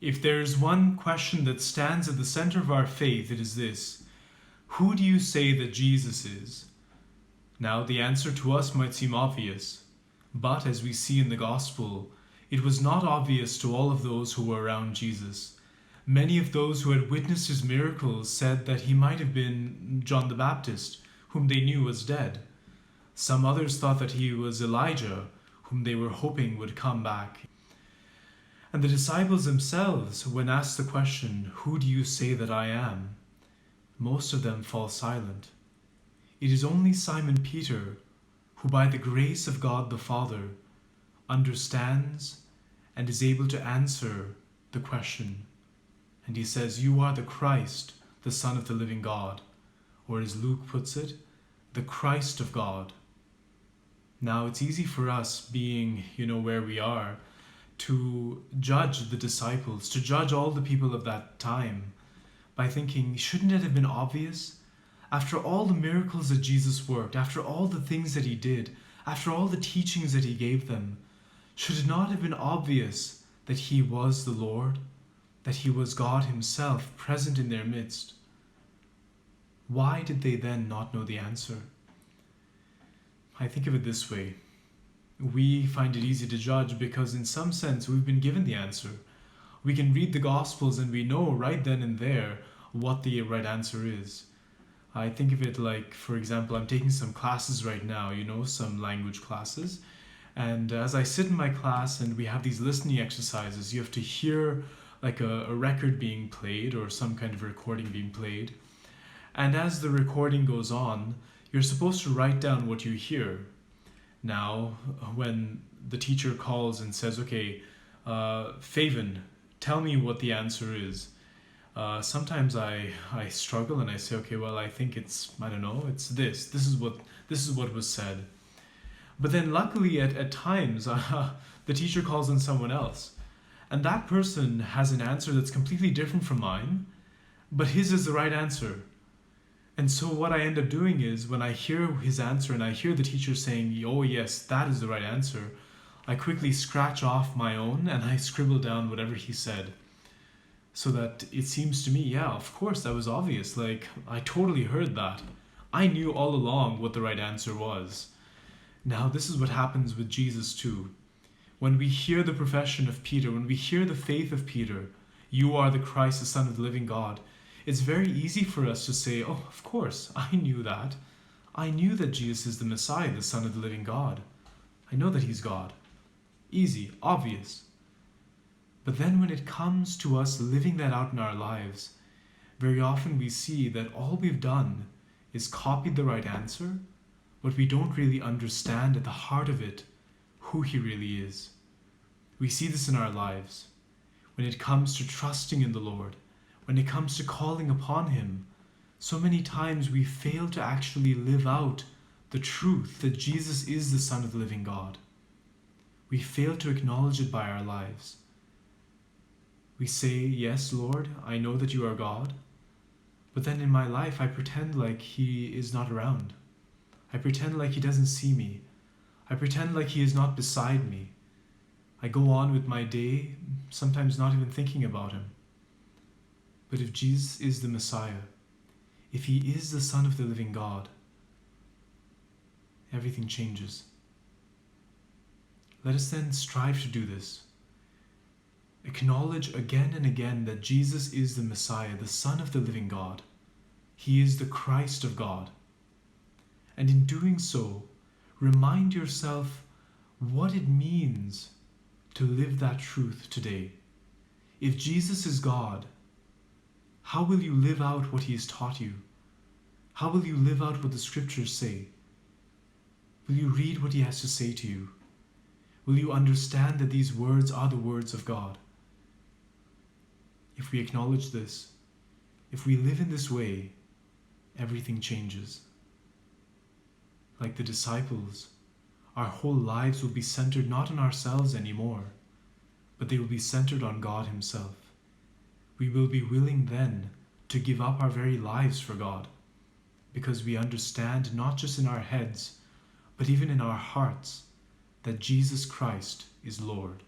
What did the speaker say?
If there is one question that stands at the center of our faith, it is this: who do you say that Jesus is? Now, the answer to us might seem obvious, but as we see in the Gospel, it was not obvious to all of those who were around Jesus. Many of those who had witnessed his miracles said that he might have been John the Baptist, whom they knew was dead. Some others thought that he was Elijah, whom they were hoping would come back. And the disciples themselves, when asked the question, "Who do you say that I am?" most of them fall silent. It is only Simon Peter, who by the grace of God the Father understands and is able to answer the question. And he says, "You are the Christ, the Son of the living God," or as Luke puts it, the Christ of God. Now, it's easy for us, being, where we are, to judge the disciples, to judge all the people of that time by thinking, shouldn't it have been obvious? After all the miracles that Jesus worked, after all the things that he did, after all the teachings that he gave them, should it not have been obvious that he was the Lord, that he was God himself present in their midst? Why did they then not know the answer? I think of it this way. We find it easy to judge because in some sense we've been given the answer. We can read the Gospels and we know right then and there what the right answer is. I think of it like, for example, I'm taking some classes right now, some language classes. And as I sit in my class and we have these listening exercises, you have to hear like a record being played or some kind of recording being played. And as the recording goes on, you're supposed to write down what you hear. Now, when the teacher calls and says, "Okay, Favin, tell me what the answer is," sometimes I struggle and I say, "Okay, well, I think it's this. This is what was said." But then luckily at times, the teacher calls on someone else. And that person has an answer that's completely different from mine, but his is the right answer. And so what I end up doing is when I hear his answer and I hear the teacher saying, "Oh yes, that is the right answer," I quickly scratch off my own and I scribble down whatever he said. So that it seems to me, yeah, of course, that was obvious. Like, I totally heard that. I knew all along what the right answer was. Now, this is what happens with Jesus too. When we hear the profession of Peter, when we hear the faith of Peter, "You are the Christ, the Son of the living God," it's very easy for us to say, "Oh, of course, I knew that. I knew that Jesus is the Messiah, the Son of the living God. I know that he's God." Easy, obvious. But then when it comes to us living that out in our lives, very often we see that all we've done is copied the right answer, but we don't really understand at the heart of it who he really is. We see this in our lives. When it comes to trusting in the Lord, when it comes to calling upon him, so many times we fail to actually live out the truth that Jesus is the Son of the living God. We fail to acknowledge it by our lives. We say, "Yes, Lord, I know that you are God," but then in my life I pretend like he is not around. I pretend like he doesn't see me. I pretend like he is not beside me. I go on with my day, sometimes not even thinking about him. But if Jesus is the Messiah, if he is the Son of the living God, everything changes. Let us then strive to do this. Acknowledge again and again that Jesus is the Messiah, the Son of the living God. He is the Christ of God. And in doing so, remind yourself what it means to live that truth today. If Jesus is God, how will you live out what he has taught you? How will you live out what the scriptures say? Will you read what he has to say to you? Will you understand that these words are the words of God? If we acknowledge this, if we live in this way, everything changes. Like the disciples, our whole lives will be centered not on ourselves anymore, but they will be centered on God himself. We will be willing then to give up our very lives for God, because we understand not just in our heads, but even in our hearts, that Jesus Christ is Lord.